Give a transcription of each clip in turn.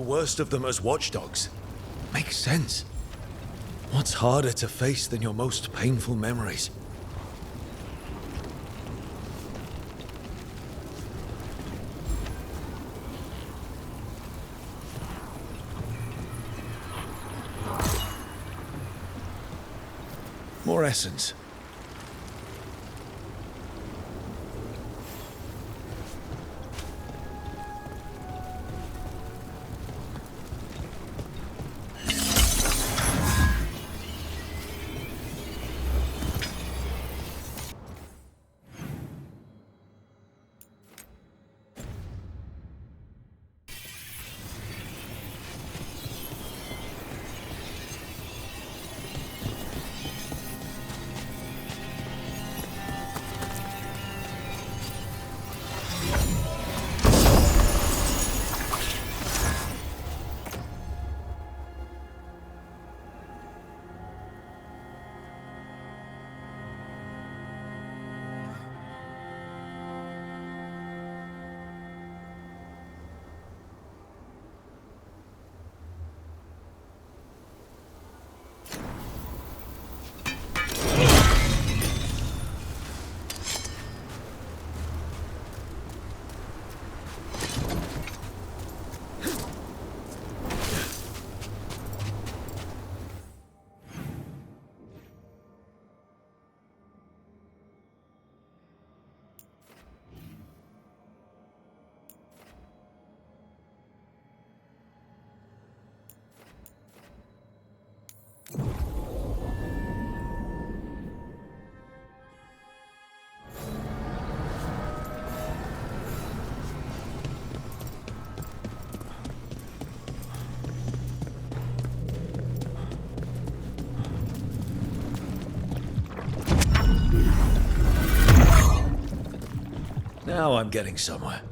The worst of them as watchdogs. Makes sense. What's harder to face than your most painful memories? More essence. Now I'm getting somewhere.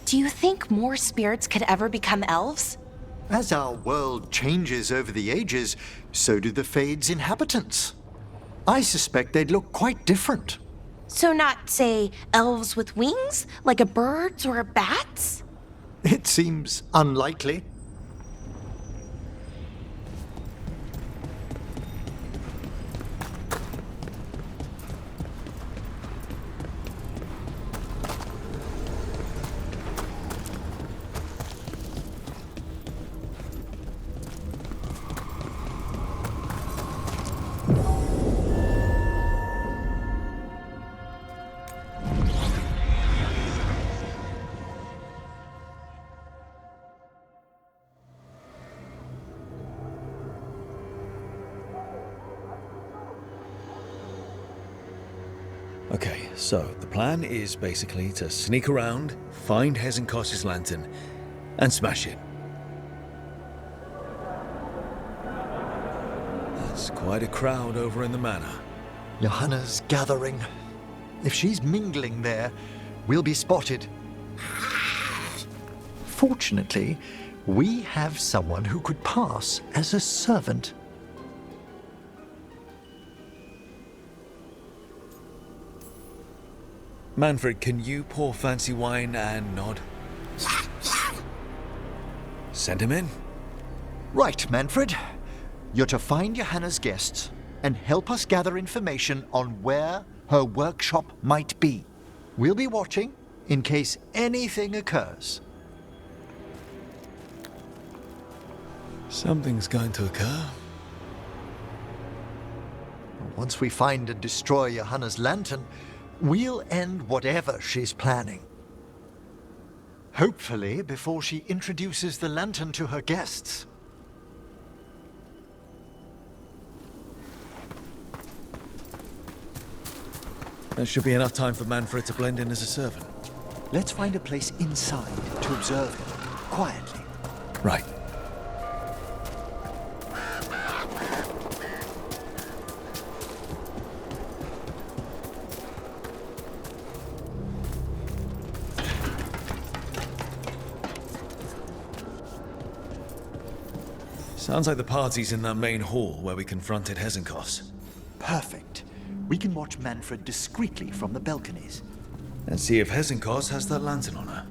Do you think more spirits could ever become elves? As our world changes over the ages, so do the Fade's inhabitants. I suspect they'd look quite different. So not, say, elves with wings, like a bird's or a bat's? It seems unlikely. Okay, so the plan is basically to sneak around, find Hezenkos's lantern, and smash it. There's quite a crowd over in the manor. Johanna's gathering. If she's mingling there, we'll be spotted. Fortunately, we have someone who could pass as a servant. Manfred, can you pour fancy wine and nod? Send him in. Right, Manfred. You're to find Johanna's guests and help us gather information on where her workshop might be. We'll be watching in case anything occurs. Something's going to occur. Once we find and destroy Johanna's lantern, we'll end whatever she's planning. Hopefully before she introduces the lantern to her guests. There should be enough time for Manfred to blend in as a servant. Let's find a place inside to observe him, quietly. Right. Sounds like the party's in that main hall where we confronted Hesenkos. Perfect. We can watch Manfred discreetly from the balconies. And see if Hesenkos has that lantern on her.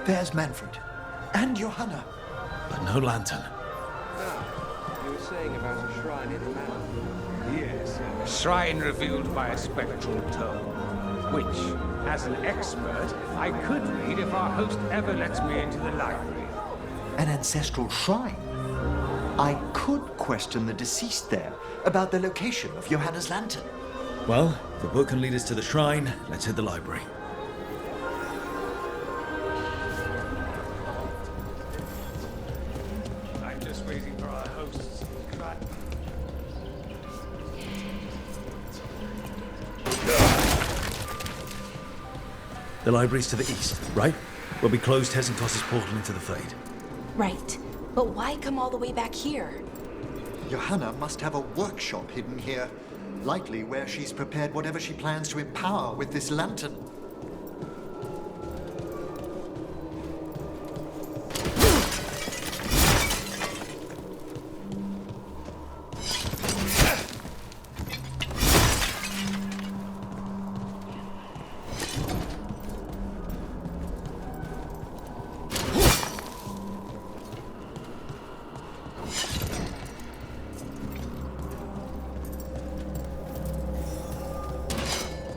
There's Manfred. And Johanna. But no lantern. Now, you were saying about a shrine in town. Yes, a shrine revealed by a spectral tome, which, as an expert, I could read if our host ever lets me into the library. An ancestral shrine. I could question the deceased there about the location of Johanna's lantern. Well, if the book can lead us to the shrine, let's hit the library. I'm just waiting for our host's cry. The library's to the east, right? Where we closed Hesenkos' portal into the Fade. Right. But why come all the way back here? Johanna must have a workshop hidden here. Likely where she's prepared whatever she plans to empower with this lantern.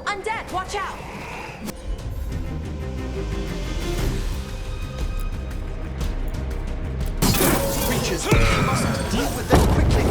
Undead, watch out! Creatures, we must deal with them quickly.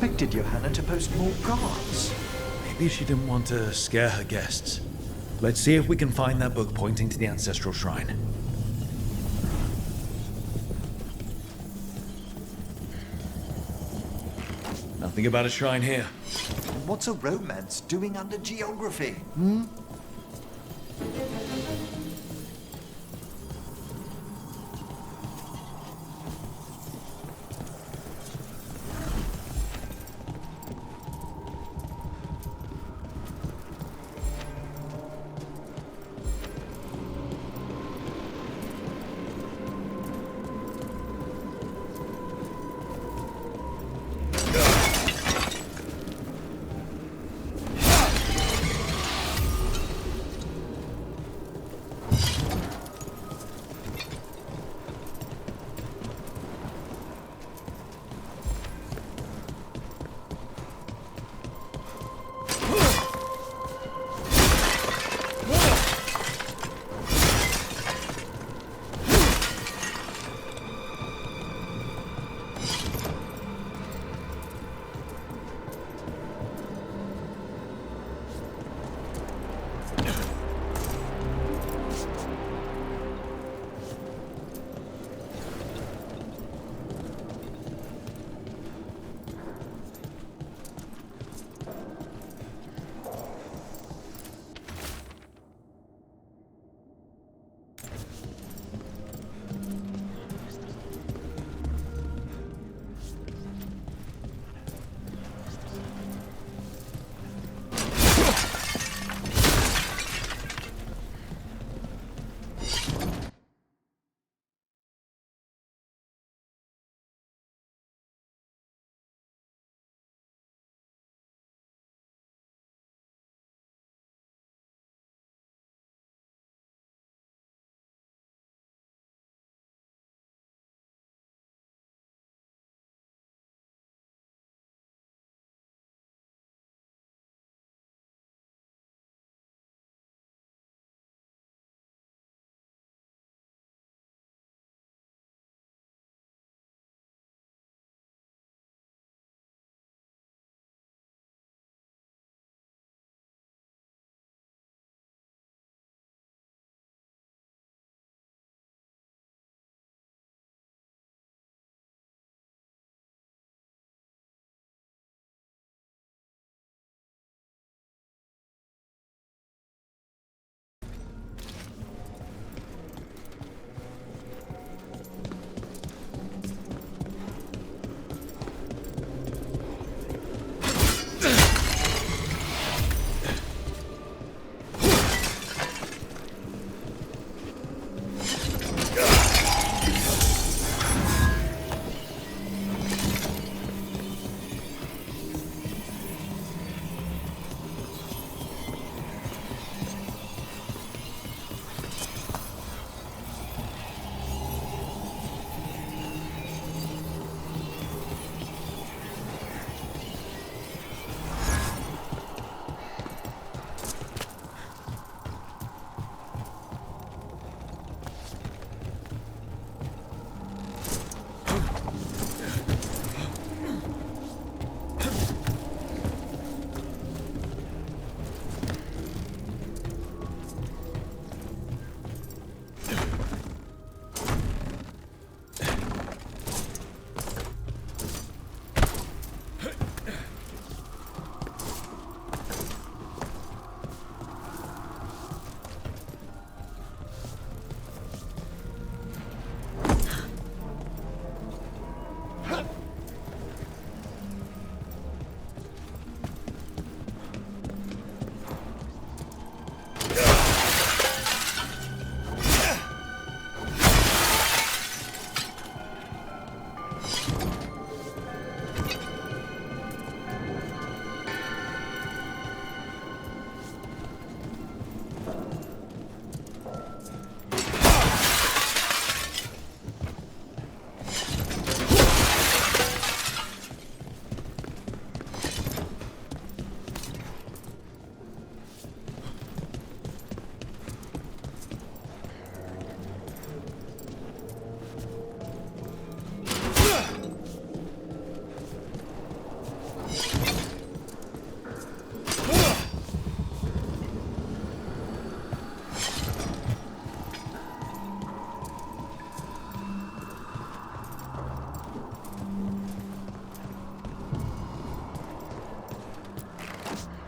expected Johanna to post more guards. Maybe she didn't want to scare her guests. Let's see if we can find that book pointing to the ancestral shrine. Nothing about a shrine here. And what's a romance doing under geography?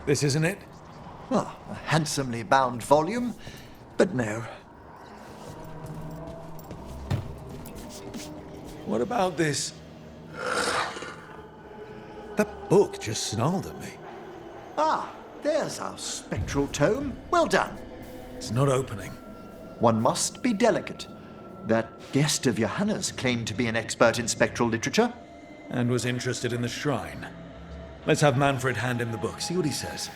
This isn't it? Well, a handsomely bound volume, but no. What about this? That book just snarled at me. Ah, there's our spectral tome. Well done. It's not opening. One must be delicate. That guest of Johanna's claimed to be an expert in spectral literature. And was interested in the shrine. Let's have Manfred hand him the book, see what he says.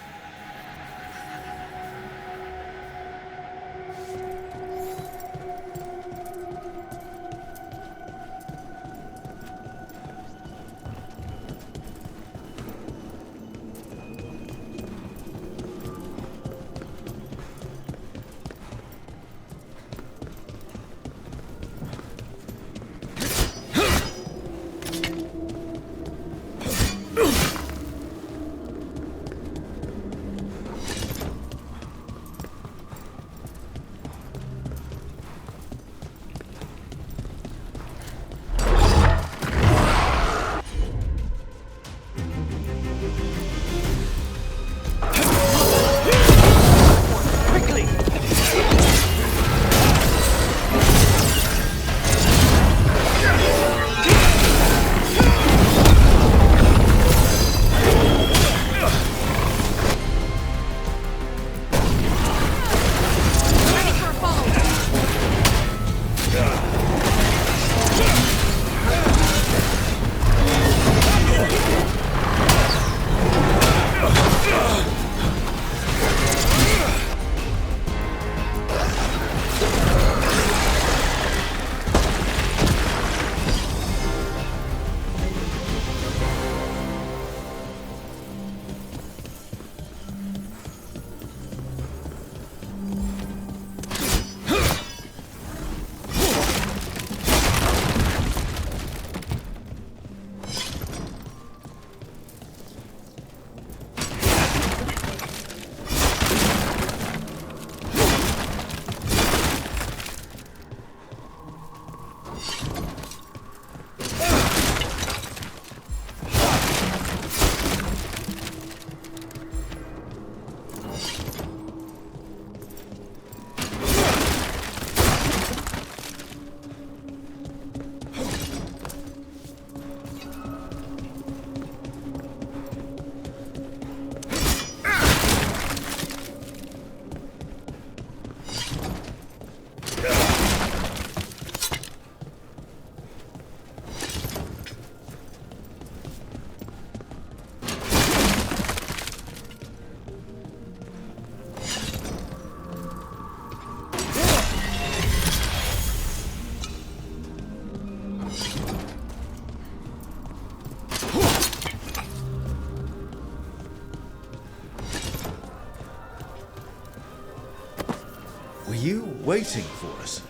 Were you waiting for us?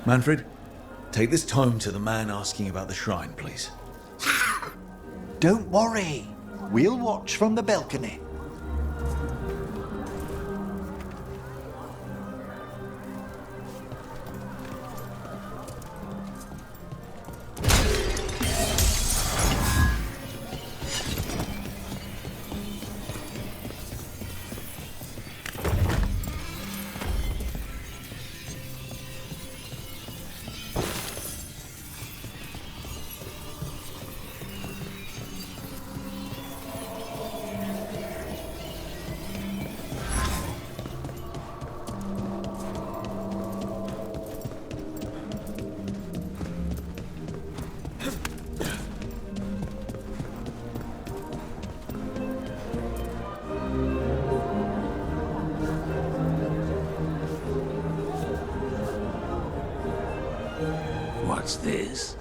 Manfred, take this tome to the man asking about the shrine, please. Don't worry. We'll watch from the balcony. What's this?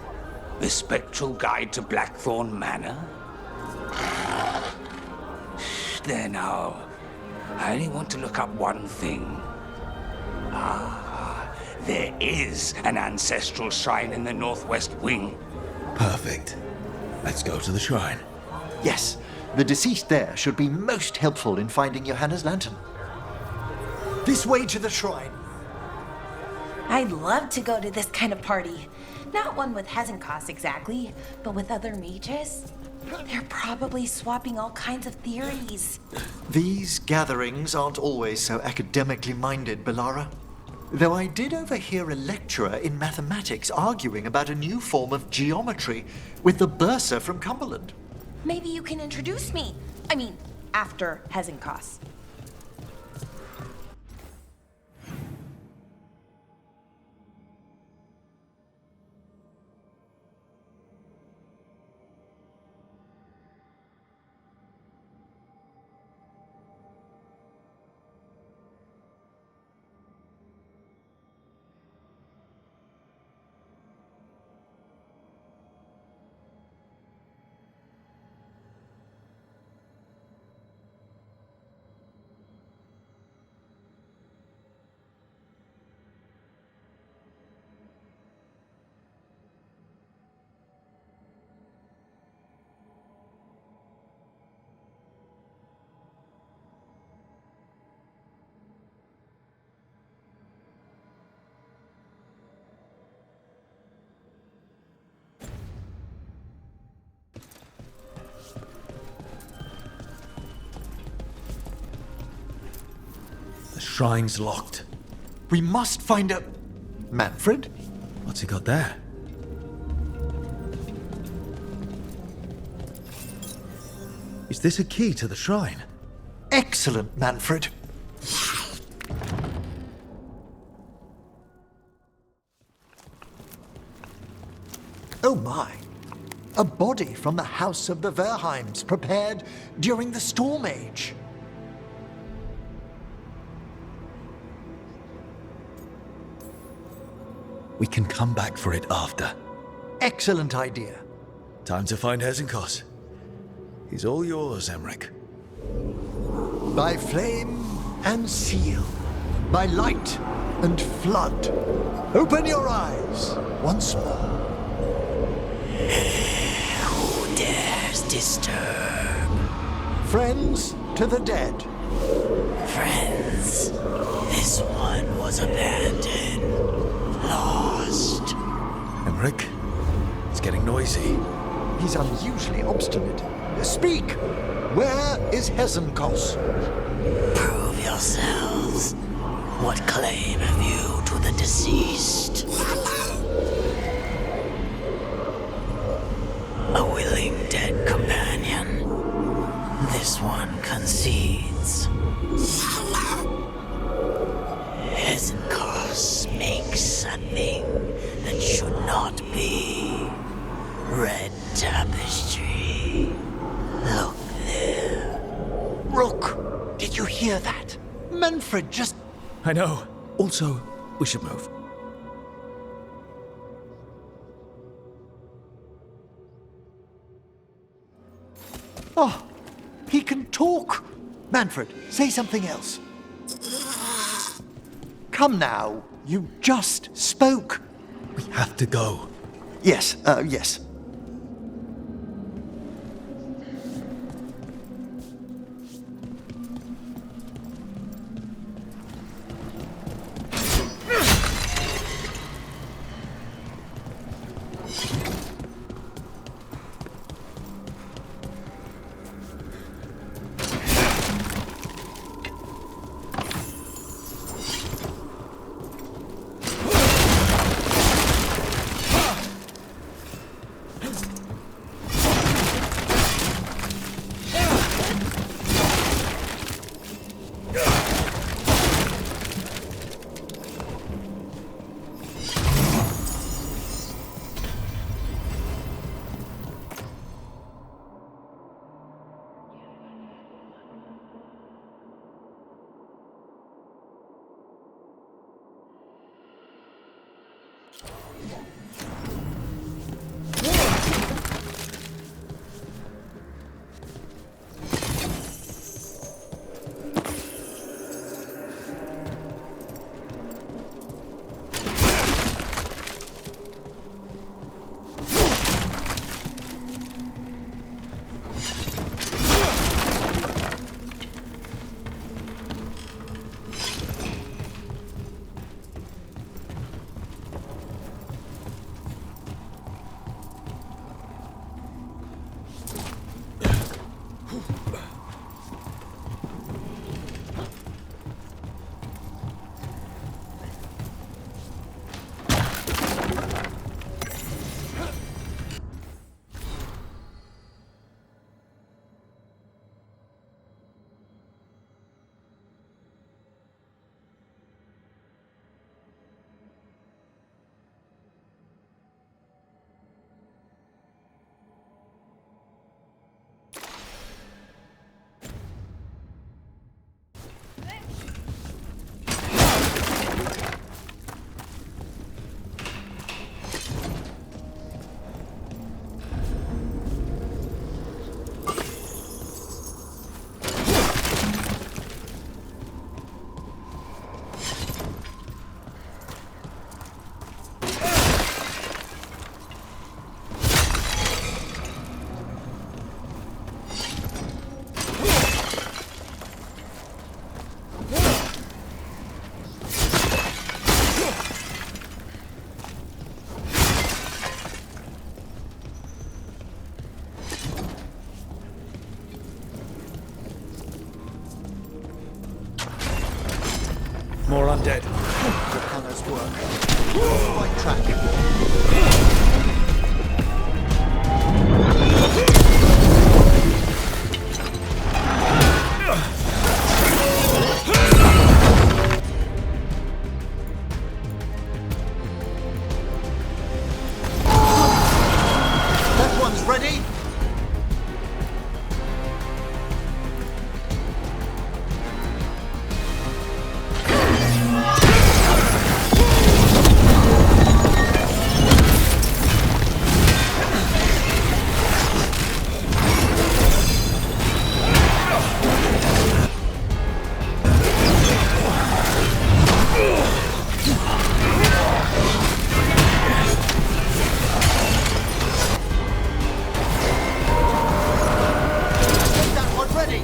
The Spectral Guide to Blackthorn Manor? Shh, there now. I only want to look up one thing. Ah, there is an ancestral shrine in the northwest wing. Perfect. Let's go to the shrine. Yes, the deceased there should be most helpful in finding Johanna's lantern. This way to the shrine. I'd love to go to this kind of party. Not one with Hezenkos exactly, but with other mages. They're probably swapping all kinds of theories. These gatherings aren't always so academically minded, Belara. Though I did overhear a lecturer in mathematics arguing about a new form of geometry with the bursar from Cumberland. Maybe you can introduce me. I mean, after Hezenkos. The shrine's locked. We must find a... Manfred? What's he got there? Is this a key to the shrine? Excellent, Manfred. Oh my. A body from the house of the Verheims, prepared during the Storm Age. We can come back for it after. Excellent idea. Time to find Hezenkos. He's all yours, Emmerich. By flame and seal, by light and flood, open your eyes once more. Who dares disturb? Friends to the dead. Friends, this one was abandoned, lost. Emmerich, it's getting noisy. He's unusually obstinate. Speak! Where is Hezenkos? Prove yourselves. What claim have you to the deceased? A willing dead companion. This one concedes. Hezenkos makes a thing that should not be. Red tapestry. Look there. Rook, did you hear that? Manfred just... I know. Also, we should move. Oh, he can talk. Manfred, say something else. Come now, you just spoke. We have to go. Yes, yes. More undead. Hannah's work. We're on the right track. That one's ready. That one ready.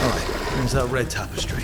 Alright, there's that red tapestry.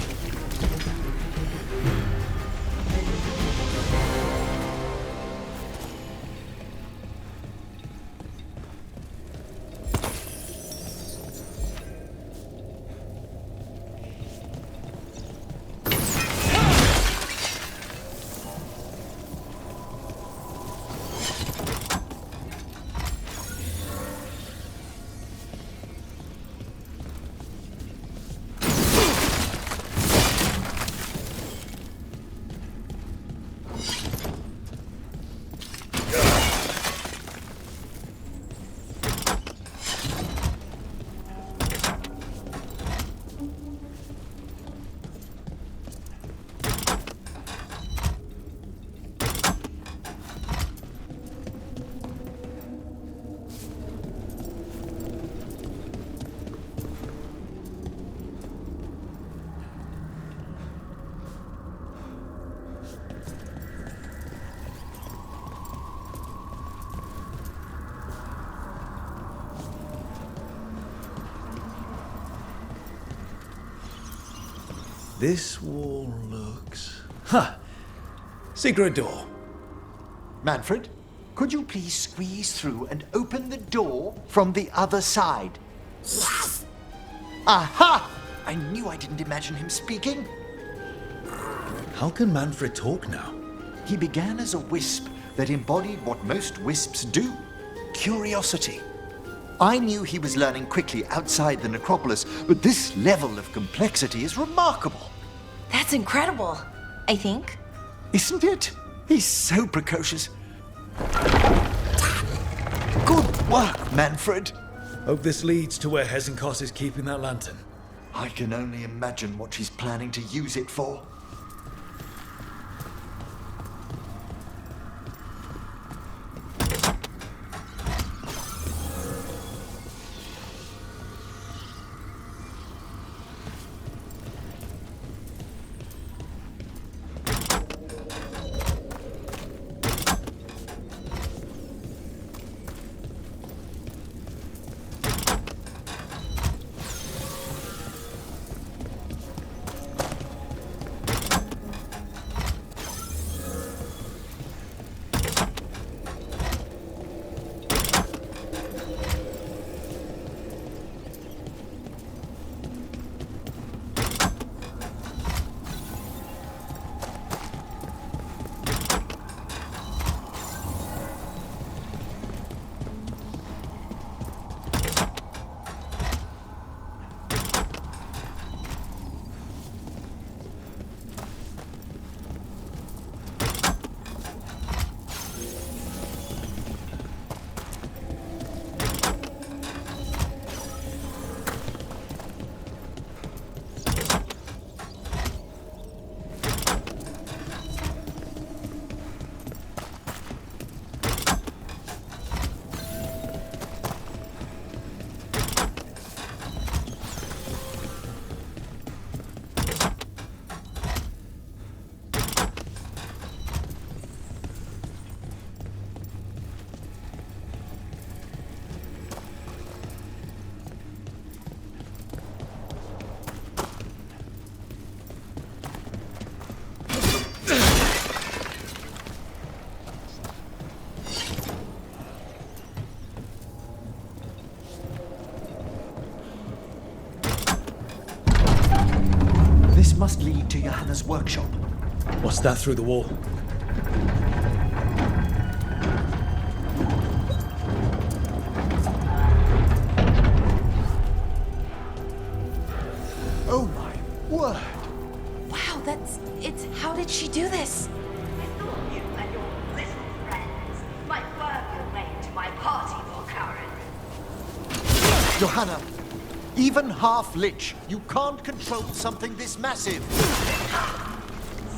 This wall looks... Ha! Secret door. Manfred, could you please squeeze through and open the door from the other side? Yes! Aha! I knew I didn't imagine him speaking. How can Manfred talk now? He began as a wisp that embodied what most wisps do, curiosity. I knew he was learning quickly outside the necropolis, but this level of complexity is remarkable. That's incredible, I think. Isn't it? He's so precocious. Good work, Manfred. Hope this leads to where Hezenkos is keeping that lantern. I can only imagine what she's planning to use it for. This must lead to Johanna's workshop. What's that through the wall? Oh my word! Wow, it's. How did she do this? I thought you and your little friends might work your way to my party, Veilguard. Johanna, even half-lich, you can't control something this massive.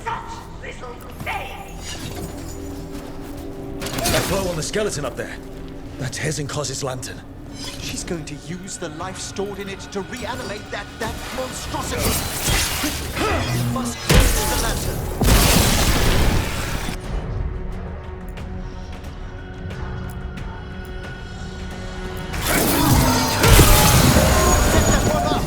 Such little things! That glow on the skeleton up there. That's Hezenkos's lantern. She's going to use the life stored in it to reanimate that monstrosity. We must close the lantern. Set that one up.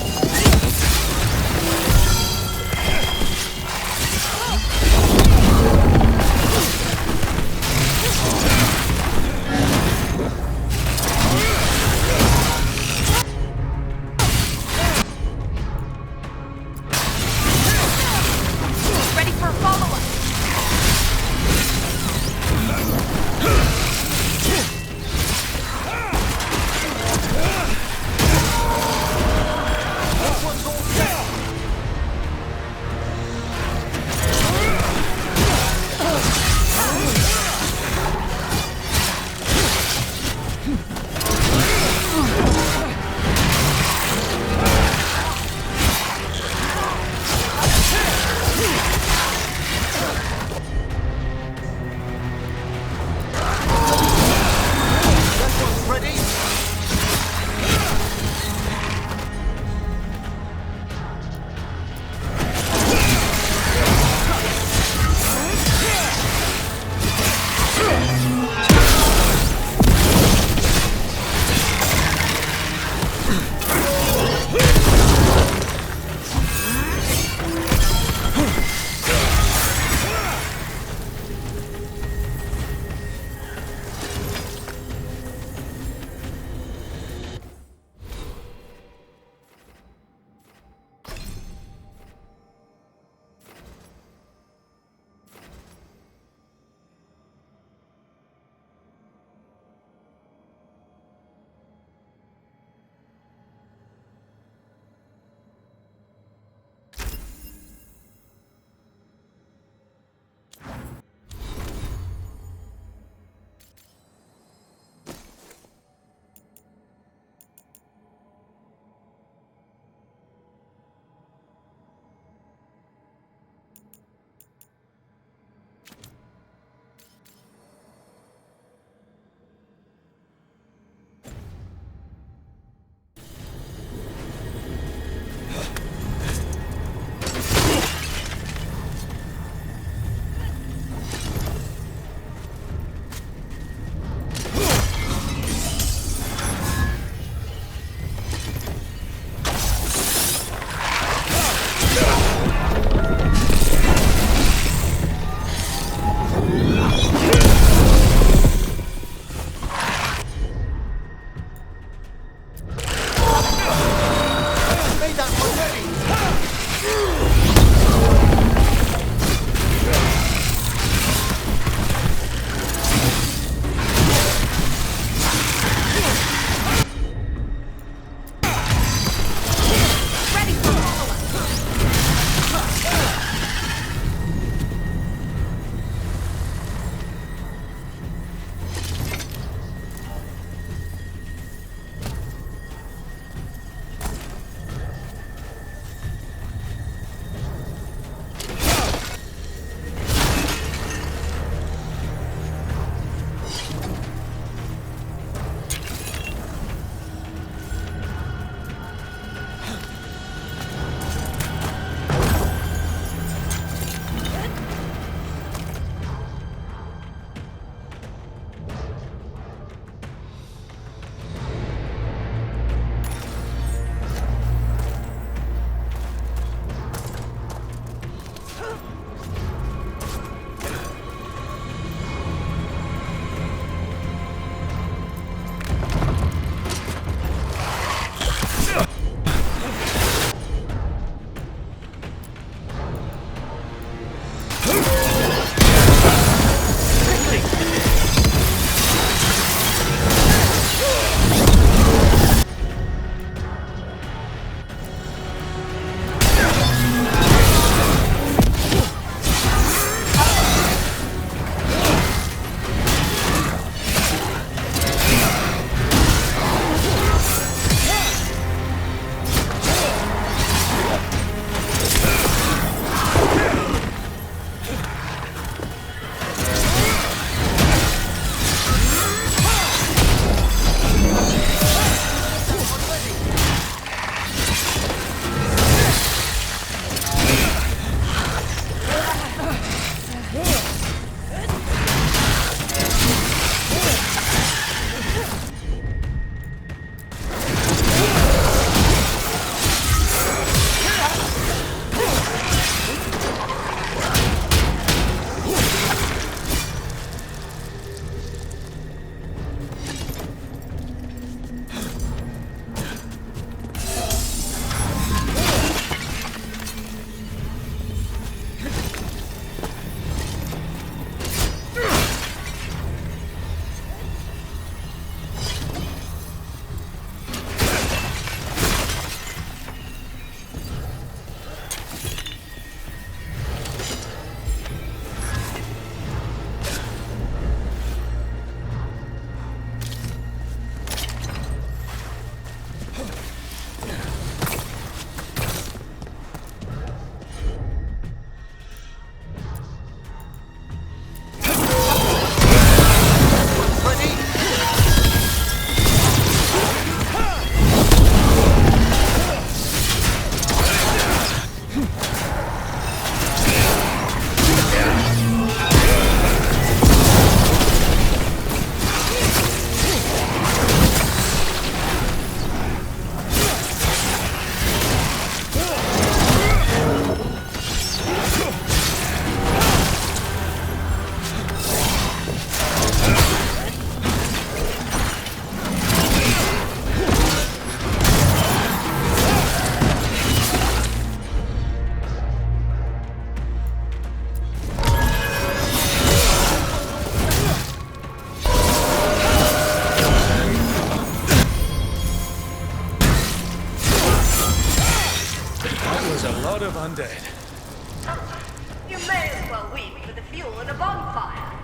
You may as well weep for the fuel in a bonfire.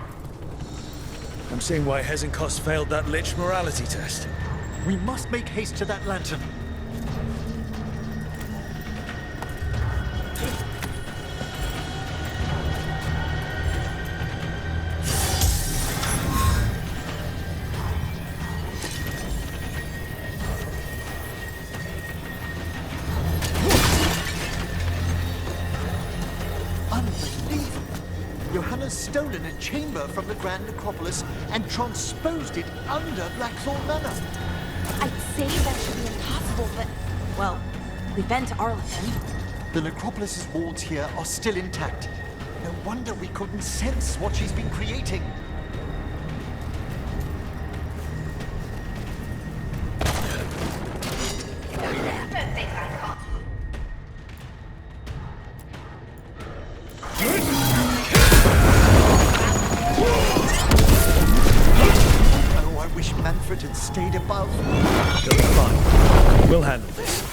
I'm seeing why Hezenkos failed that Lich morality test. We must make haste to that lantern. Unbelievable! Johanna's stolen a chamber from the Grand Necropolis and transposed it under Blackthorn Manor. I'd say that should be impossible, but... Well, we've been to Arlington. The Necropolis's walls here are still intact. No wonder we couldn't sense what she's been creating. Don't think I can't. Oh, I wish Manfred had stayed above. Go fine. We'll handle this.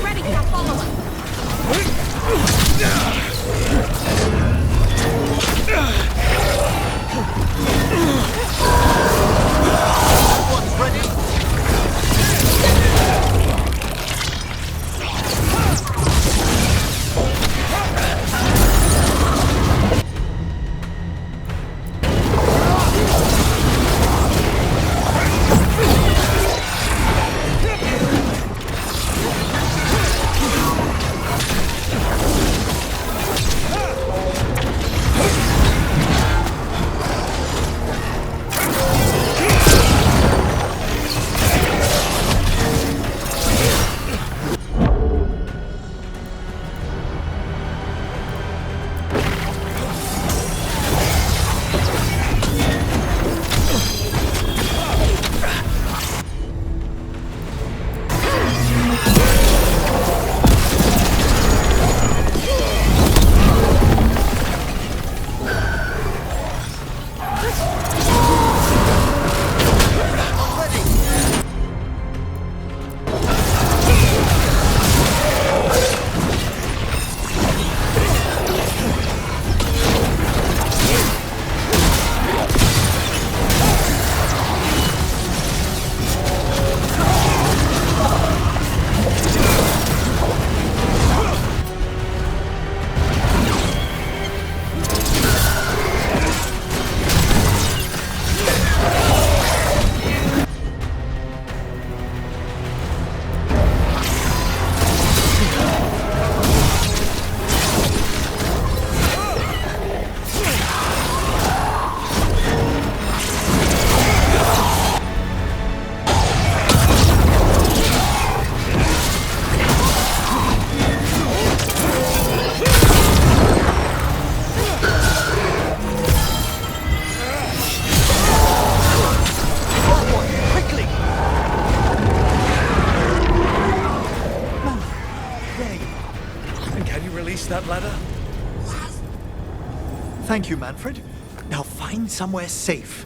Ready, now follow us. Everyone's ready? That ladder? Thank you, Manfred. Now find somewhere safe.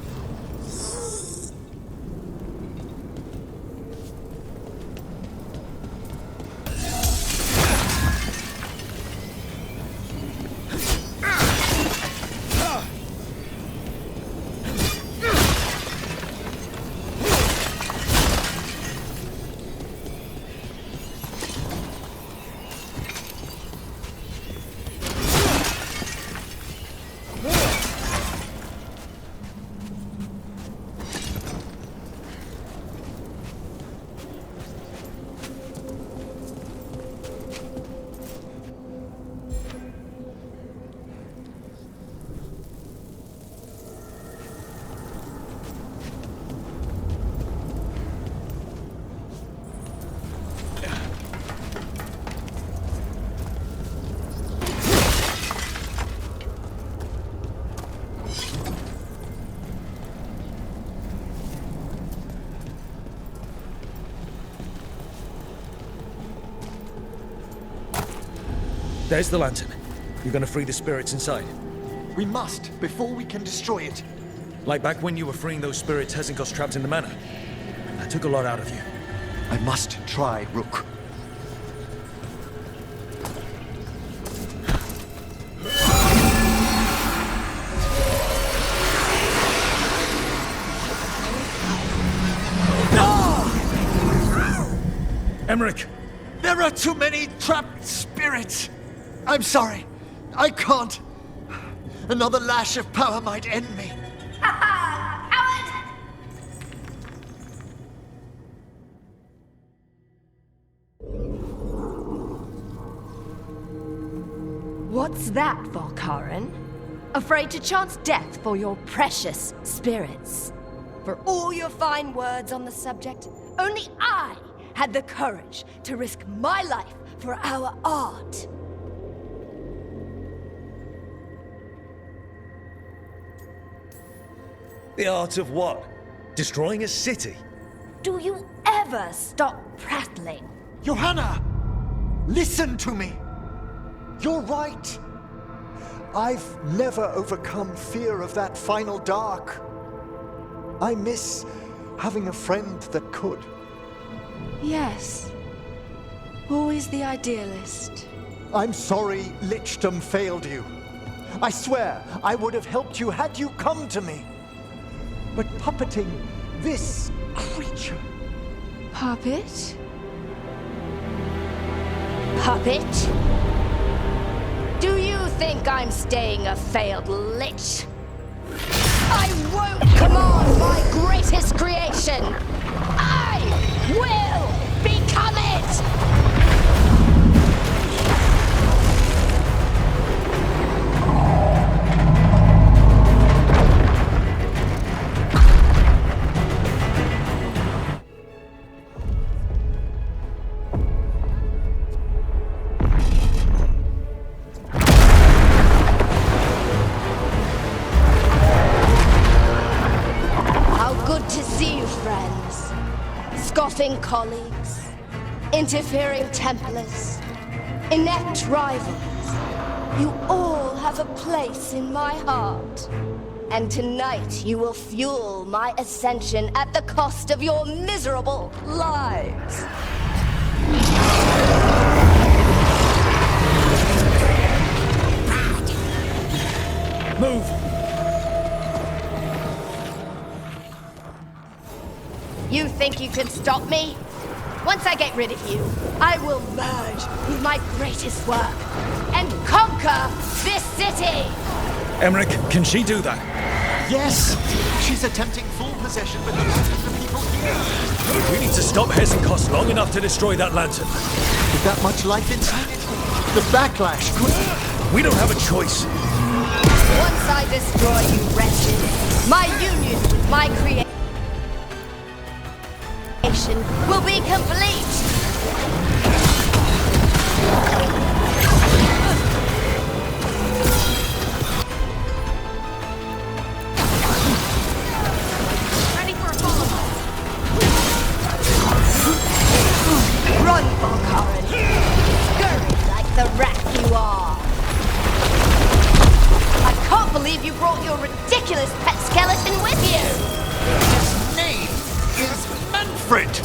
There's the lantern. You're gonna free the spirits inside. We must, before we can destroy it. Like back when you were freeing those spirits Hezenkos trapped in the manor. That took a lot out of you. I must try, Rook. Emmerich! There are too many trapped spirits! I'm sorry. I can't. Another lash of power might end me. Coward! What's that, Volkaren? Afraid to chance death for your precious spirits? For all your fine words on the subject, only I had the courage to risk my life for our art. The art of what? Destroying a city? Do you ever stop prattling? Johanna! Listen to me! You're right. I've never overcome fear of that final dark. I miss having a friend that could. Yes. Always the idealist. I'm sorry Lichdom failed you. I swear I would have helped you had you come to me. But puppeting this creature... Puppet? Puppet? Do you think I'm staying a failed lich? I won't command my greatest creation! I will become it! Scoffing colleagues, interfering Templars, inept rivals. You all have a place in my heart. And tonight you will fuel my ascension at the cost of your miserable lives. Move! You think you can stop me? Once I get rid of you, I will merge with my greatest work and conquer this city! Emmerich, can she do that? Yes! She's attempting full possession with the rest of the people here. We need to stop Hezenkos long enough to destroy that lantern. With that much life inside it, the backlash could... We don't have a choice. Once I destroy you, wretched, my union with my creation will be complete! Ready for a follow-up. Run, Volkaren! Scurry like the rat you are! I can't believe you brought your ridiculous pet skeleton with you! His name is Manfred!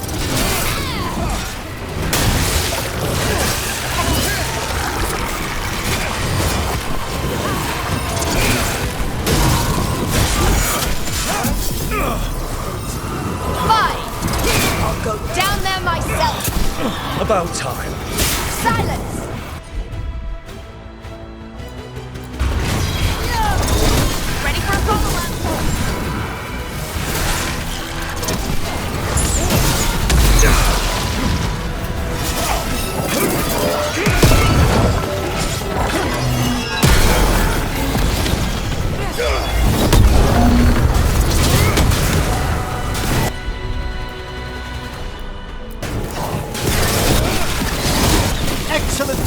Fine! I'll go down there myself! About time. Silence! Ready for a follow-up. Excellent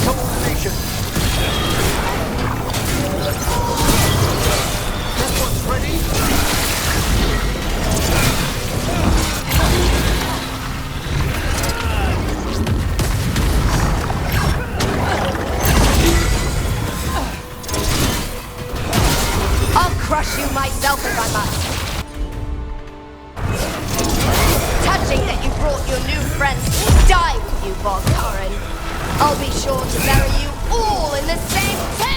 Veilguard. I'll be sure to bury you all in the same tomb!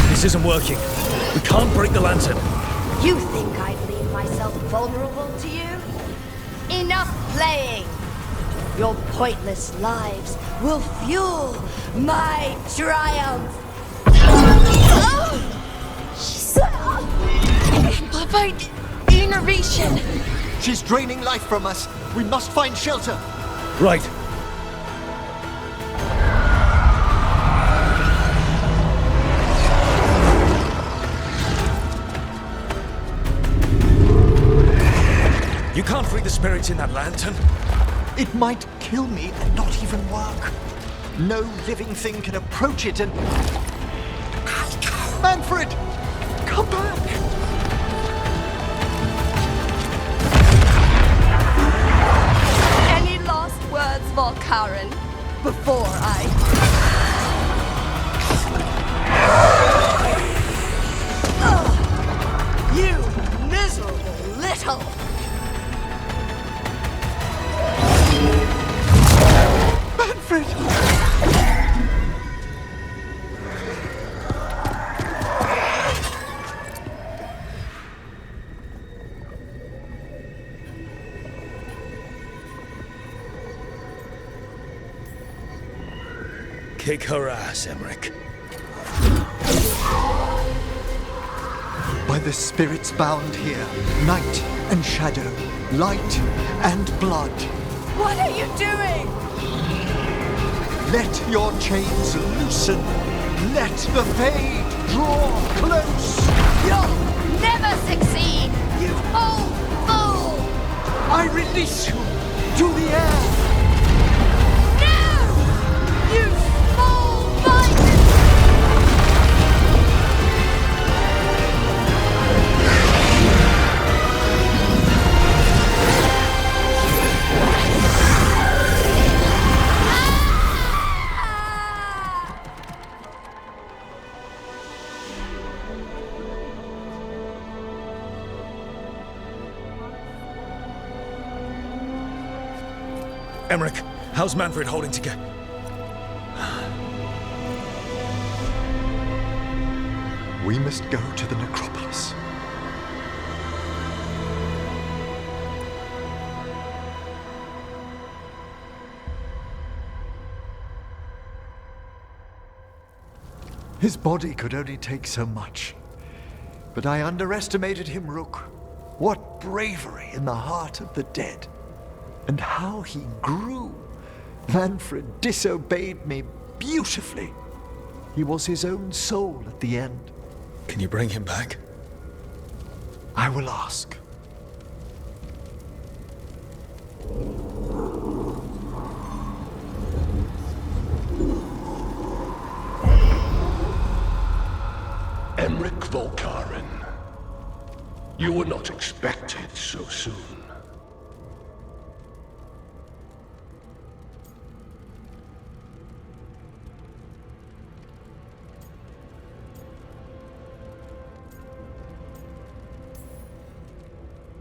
This isn't working. We can't break the lantern. You think I'd leave myself vulnerable to you? Enough playing! Your pointless lives will fuel my triumph! She's amplified innervation. She's draining life from us. We must find shelter. Right. You can't free the spirits in that lantern. It might kill me and not even work. No living thing can approach it and... Manfred! Come back! Any last words, Veilguard, before I... You miserable little... Manfred! Kick her ass, Emmerich. By the spirits bound here, night and shadow, light and blood. What are you doing? Let your chains loosen. Let the fade draw close. You'll never succeed, you old fool! I release you to the air. No! You small-minded... Emmerich, how's Manfred holding together? We must go to the necropolis. His body could only take so much. But I underestimated him, Rook. What bravery in the heart of the dead. And how he grew. Manfred disobeyed me beautifully. He was his own soul at the end. Can you bring him back? I will ask. Volkaren. You were not expected so soon.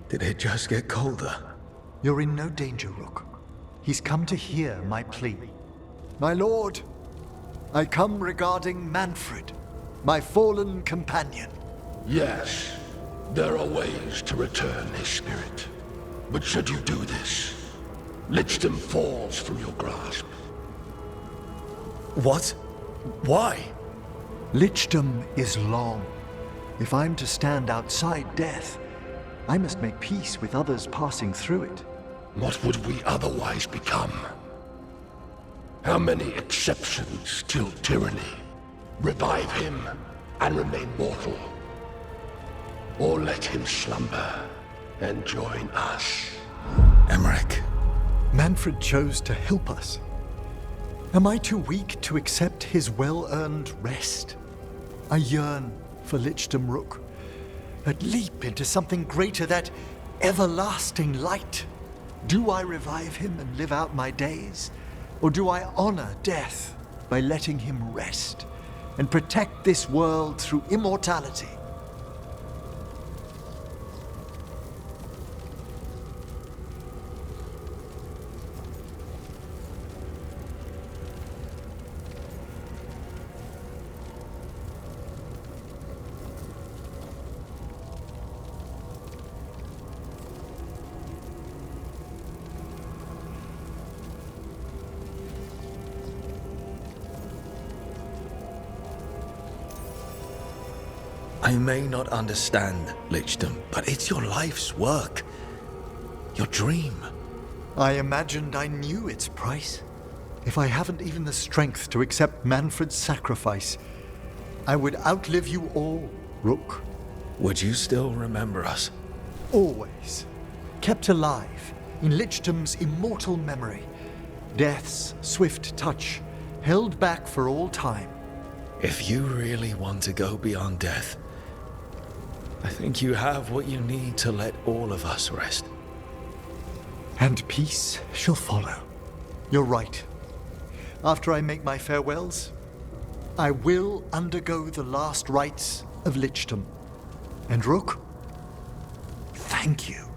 Did it just get colder? You're in no danger, Rook. He's come to hear my plea. My lord, I come regarding Manfred, my fallen companion. Yes, there are ways to return his spirit. But should you do this, Lichdom falls from your grasp. What? Why? Lichdom is long. If I'm to stand outside death, I must make peace with others passing through it. What would we otherwise become? How many exceptions till tyranny? Revive him and remain mortal. Or let him slumber and join us. Emmerich. Manfred chose to help us. Am I too weak to accept his well-earned rest? I yearn for Lichdom, Rook. That leap into something greater, that everlasting light. Do I revive him and live out my days? Or do I honor death by letting him rest and protect this world through immortality? I may not understand, Lichdom, but it's your life's work. Your dream. I imagined I knew its price. If I haven't even the strength to accept Manfred's sacrifice, I would outlive you all, Rook. Would you still remember us? Always. Kept alive in Lichdom's immortal memory. Death's swift touch, held back for all time. If you really want to go beyond death, I think you have what you need to let all of us rest. And peace shall follow. You're right. After I make my farewells, I will undergo the last rites of Lichdom. And Rook, thank you.